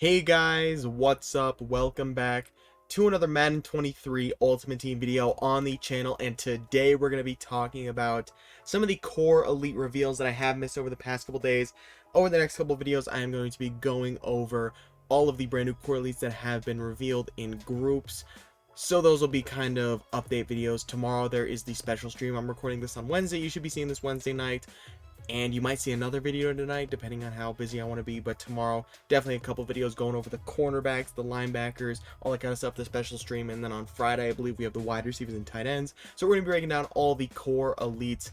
Hey guys, what's up? Welcome back to another Madden 23 Ultimate Team video on the channel, and today we're going to be talking about some of the core elite reveals that I have missed over the past couple days. Over the next couple of videos, I am going to be going over all of the brand new core elites that have been revealed in groups. So those will be kind of update videos. Tomorrow there is the special stream. I'm recording this on Wednesday. You should be seeing this Wednesday night. And you might see another video tonight depending on how busy I want to be, but tomorrow definitely a couple videos going over the cornerbacks, the linebackers, all that kind of stuff, the special stream. And then on Friday I believe we have the wide receivers and tight ends, so we're going to be breaking down all the core elites.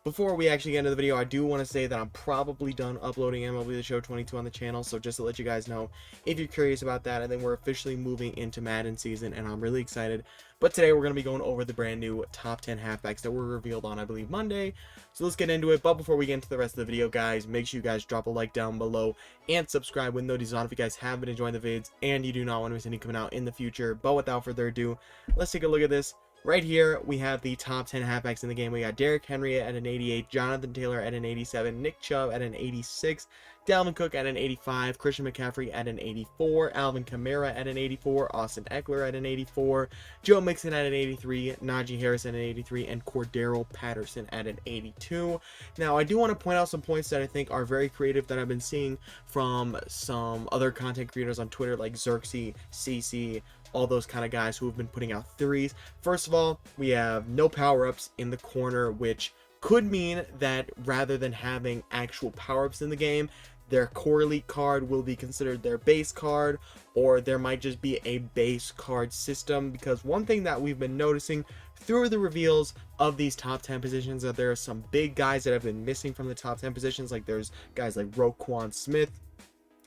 Before we actually get into the video, I do want to say that I'm probably done uploading MLB The Show 22 on the channel, so just to let you guys know if you're curious about that. And then we're officially moving into Madden season, and I'm really excited. But today we're going to be going over the brand new top 10 halfbacks that were revealed on, I believe, Monday. So let's get into it. But before we get into the rest of the video, guys, make sure you guys drop a like down below and subscribe with notifications on if you guys have been enjoying the vids and you do not want to miss any coming out in the future. But without further ado, let's take a look at this. Right here, we have the top 10 halfbacks in the game. We got Derrick Henry at an 88, Jonathan Taylor at an 87, Nick Chubb at an 86, Dalvin Cook at an 85, Christian McCaffrey at an 84, Alvin Kamara at an 84, Austin Eckler at an 84, Joe Mixon at an 83, Najee Harris at an 83, and Cordero Patterson at an 82. Now, I do want to point out some points that I think are very creative that I've been seeing from some other content creators on Twitter like Xerxes, CC, all those kind of guys who have been putting out threes. First of all, we have no power-ups in the corner, which could mean that rather than having actual power-ups in the game, their core elite card will be considered their base card, or there might just be a base card system. Because one thing that we've been noticing through the reveals of these top 10 positions, that there are some big guys that have been missing from the top 10 positions. Like there's guys like Roquan Smith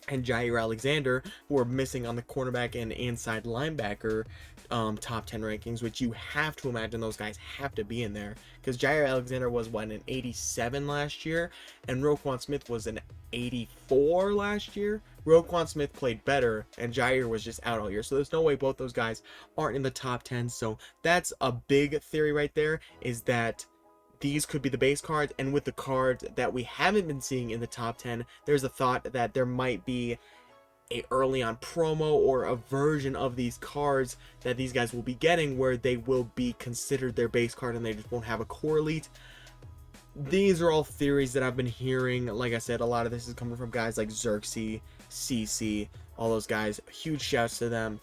and Jair Alexander, who are missing on the cornerback and inside linebacker top 10 rankings, which you have to imagine those guys have to be in there, because Jair Alexander was an 87 last year, and Roquan Smith was an 84 last year. Roquan Smith played better, and Jair was just out all year, so there's no way both those guys aren't in the top 10. So that's a big theory right there, is that these could be the base cards, and with the cards that we haven't been seeing in the top 10, there's a thought that there might be a early on promo or a version of these cards that these guys will be getting where they will be considered their base card and they just won't have a core elite. These are all theories that I've been hearing. Like I said, a lot of this is coming from guys like Xerxes, CC, all those guys. Huge shouts to them.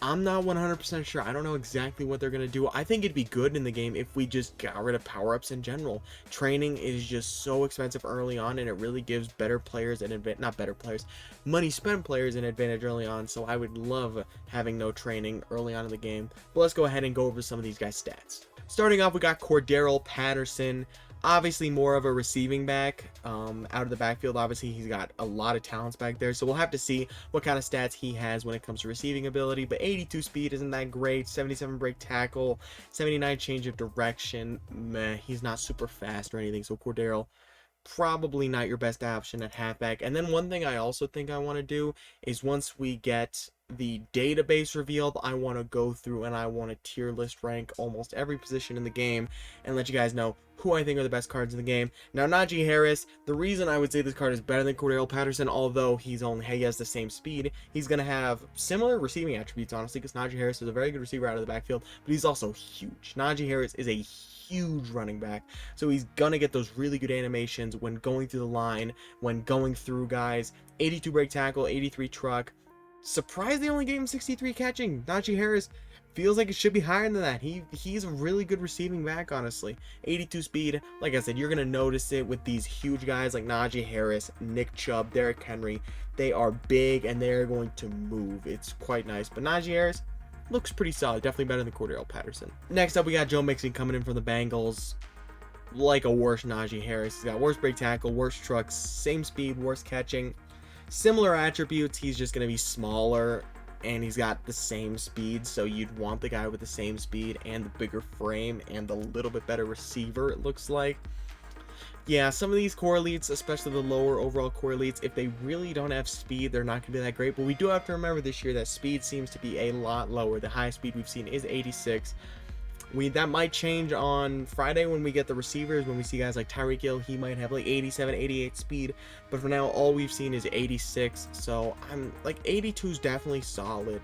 I'm not 100% sure. I don't know exactly what they're going to do. I think it'd be good in the game if we just got rid of power-ups in general. Training is just so expensive early on, and it really gives better players an advantage, not better players, money spent players an advantage early on. So I would love having no training early on in the game. But let's go ahead and go over some of these guys' stats. Starting off, we got Cordero Patterson. Obviously more of a receiving back out of the backfield. Obviously he's got a lot of talents back there, so we'll have to see what kind of stats he has when it comes to receiving ability. But 82 speed isn't that great, 77 break tackle, 79 change of direction. Meh, he's not super fast or anything, so Cordero probably not your best option at halfback. And then one thing I also think I want to do is, once we get the database revealed, I want to go through and I want to tier list rank almost every position in the game and let you guys know who I think are the best cards in the game. Now, Najee Harris, the reason I would say this card is better than Cordero Patterson, although he has the same speed, he's going to have similar receiving attributes, honestly, because Najee Harris is a very good receiver out of the backfield, but he's also huge. Najee Harris is a huge running back, so he's gonna get those really good animations when going through the line, when going through guys. 82 break tackle, 83 truck. Surprised they only gave him 63 catching. Najee Harris feels like it should be higher than that. He's a really good receiving back, honestly. 82 speed, like I said, you're gonna notice it with these huge guys like Najee Harris, Nick Chubb, Derrick Henry. They are big and they're going to move. It's quite nice. But Najee Harris looks pretty solid, definitely better than Cordero Patterson. Next up, we got Joe Mixon coming in from the Bengals, like a worse Najee Harris. He's got worse break tackle, worse trucks, same speed, worse catching, similar attributes. He's just going to be smaller, and he's got the same speed, so you'd want the guy with the same speed and the bigger frame and the little bit better receiver, it looks like. Yeah, some of these core elites, especially the lower overall core elites, if they really don't have speed, they're not going to be that great. But we do have to remember this year that speed seems to be a lot lower. The highest speed we've seen is 86. That might change on Friday when we get the receivers, when we see guys like Tyreek Hill. He might have like 87, 88 speed, but for now all we've seen is 86, so I'm like 82 is definitely solid.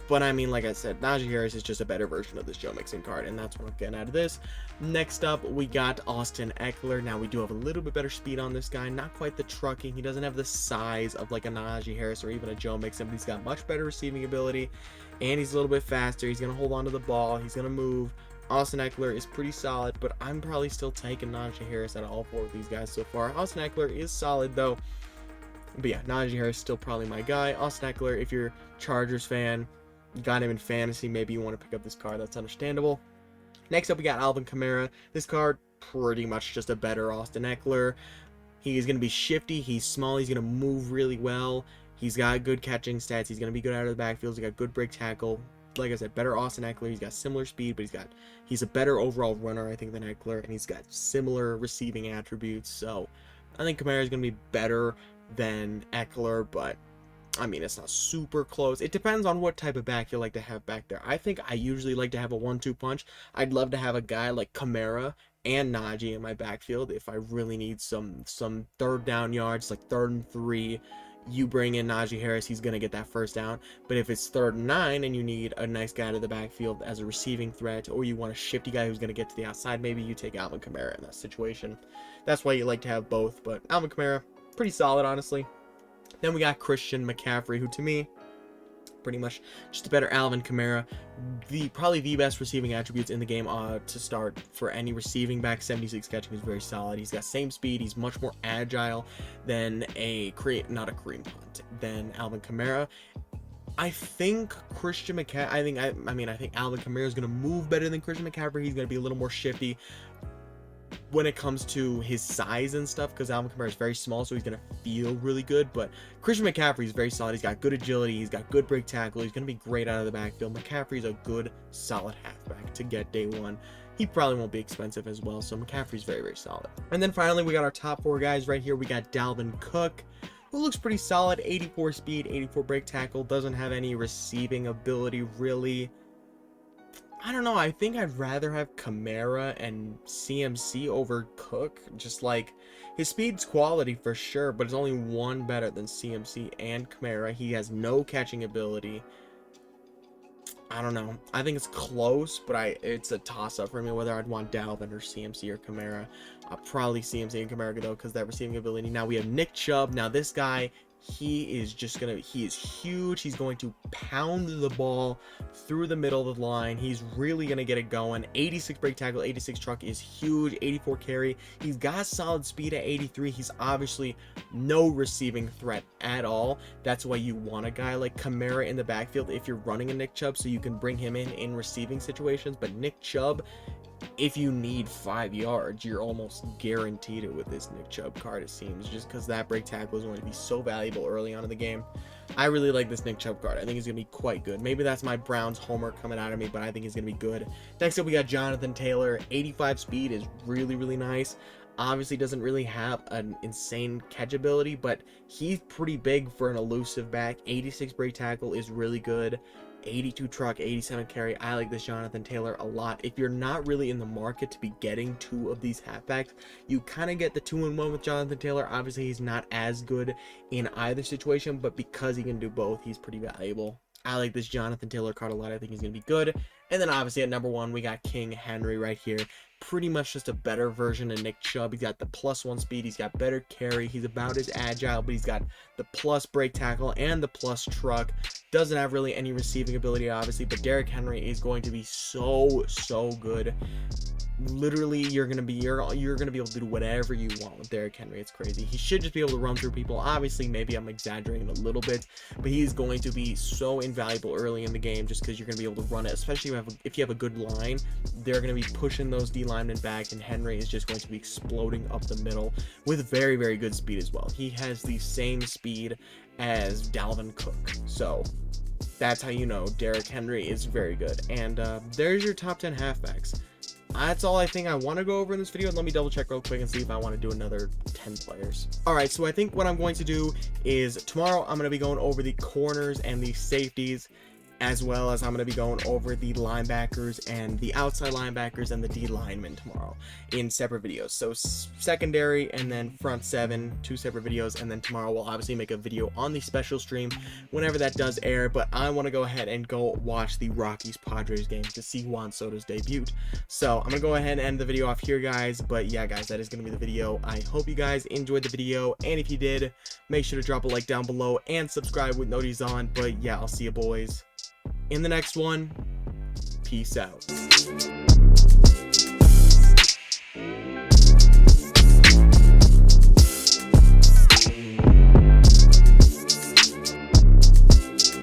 But I mean, like I said, Najee Harris is just a better version of this Joe Mixon card, and that's what I'm getting out of this. Next up, we got Austin Ekeler. Now, we do have a little bit better speed on this guy. Not quite the trucking. He doesn't have the size of like a Najee Harris or even a Joe Mixon, but he's got much better receiving ability, and he's a little bit faster. He's going to hold on to the ball. He's going to move. Austin Ekeler is pretty solid, but I'm probably still taking Najee Harris out of all 4 of these guys so far. Austin Ekeler is solid, though. But yeah, Najee Harris is still probably my guy. Austin Ekeler, if you're a Chargers fan, you got him in fantasy, maybe you want to pick up this card. That's understandable. Next up, we got Alvin Kamara. This card, pretty much just a better Austin Ekeler. He's going to be shifty. He's small. He's going to move really well. He's got good catching stats. He's going to be good out of the backfield. He's got good break tackle. Like I said, better Austin Ekeler. He's got similar speed, but he's a better overall runner, I think, than Ekeler, and he's got similar receiving attributes. So I think Kamara is going to be better than Ekeler, but I mean, it's not super close. It depends on what type of back you like to have back there. I think I usually like to have a 1-2 punch. I'd love to have a guy like Kamara and Najee in my backfield if I really need some third down yards, like 3rd and 3. You bring in Najee Harris, he's going to get that first down. But if it's 3rd and 9 and you need a nice guy to the backfield as a receiving threat, or you want a shifty guy who's going to get to the outside, maybe you take Alvin Kamara in that situation. That's why you like to have both. But Alvin Kamara, pretty solid, honestly. Then we got Christian McCaffrey, who to me, pretty much just a better Alvin Kamara. Probably the best receiving attributes in the game to start for any receiving back. 76 catching is very solid. He's got same speed. He's much more agile than not a Kareem Hunt, than Alvin Kamara. I think Christian McCaffrey, I think Alvin Kamara is going to move better than Christian McCaffrey. He's going to be a little more shifty when it comes to his size and stuff, because Alvin Kamara is very small, so he's going to feel really good. But Christian McCaffrey is very solid. He's got good agility. He's got good break tackle. He's going to be great out of the backfield. McCaffrey's a good, solid halfback to get day one. He probably won't be expensive as well, so McCaffrey's very, very solid. And then finally, we got our top 4 guys right here. We got Dalvin Cook, who looks pretty solid. 84 speed, 84 break tackle. Doesn't have any receiving ability, really. I don't know, I think I'd rather have Kamara and CMC over Cook. Just like, his speed's quality for sure, but it's only 1 better than CMC and Kamara. He has no catching ability. I don't know. I think it's close, but it's a toss-up for me whether I'd want Dalvin or CMC or Kamara. Probably CMC and Kamara, though, because that receiving ability. Now we have Nick Chubb. Now this guy, he is huge. He's going to pound the ball through the middle of the line. He's really going to get it going. 86 break tackle, 86 truck is huge. 84 carry. He's got solid speed at 83. He's obviously no receiving threat at all. That's why you want a guy like Kamara in the backfield if you're running a Nick Chubb, so you can bring him in receiving situations. But Nick Chubb, if you need 5 yards, you're almost guaranteed it with this Nick Chubb card, it seems, just because that break tackle is going to be so valuable early on in the game. I really like this Nick Chubb card. I think he's going to be quite good. Maybe that's my Browns homer coming out of me, but I think he's going to be good. Next up, we got Jonathan Taylor. 85 speed is really, really nice. Obviously doesn't really have an insane catch ability, but he's pretty big for an elusive back. 86 break tackle is really good. 82 truck, 87 carry. I like this Jonathan Taylor a lot. If you're not really in the market to be getting 2 of these halfbacks, you kind of get the 2-in-1 with Jonathan Taylor. Obviously, he's not as good in either situation, but because he can do both, he's pretty valuable. I like this Jonathan Taylor card a lot. I think he's going to be good. And then obviously at number 1, we got King Henry right here. Pretty much just a better version of Nick Chubb. He's got the +1 speed. He's got better carry. He's about as agile, but he's got the plus break tackle and the plus truck. Doesn't have really any receiving ability, obviously, but Derrick Henry is going to be so good. Literally, you're gonna be able to do whatever you want with Derrick Henry. It's crazy. He should just be able to run through people. Obviously, maybe I'm exaggerating a little bit, but he's going to be so invaluable early in the game just because you're gonna be able to run it. Especially if you have a good line, they're gonna be pushing those D linemen back, and Henry is just going to be exploding up the middle with very, very good speed as well. He has the same speed as Dalvin Cook, so that's how you know Derrick Henry is very good. And there's your top 10 halfbacks. That's all I think I want to go over in this video. Let me double check real quick and see if I want to do another 10 players. Alright, so I think what I'm going to do is tomorrow I'm going to be going over the corners and the safeties. as well as I'm going to be going over the linebackers and the outside linebackers and the D linemen tomorrow in separate videos. So secondary and then front seven, 2 separate videos, and then tomorrow we'll obviously make a video on the special stream whenever that does air. But I want to go ahead and go watch the Rockies-Padres game to see Juan Soto's debut. So I'm going to go ahead and end the video off here, guys. But yeah, guys, that is going to be the video. I hope you guys enjoyed the video, and if you did, make sure to drop a like down below and subscribe with notifications on. But yeah, I'll see you boys in the next one. Peace out.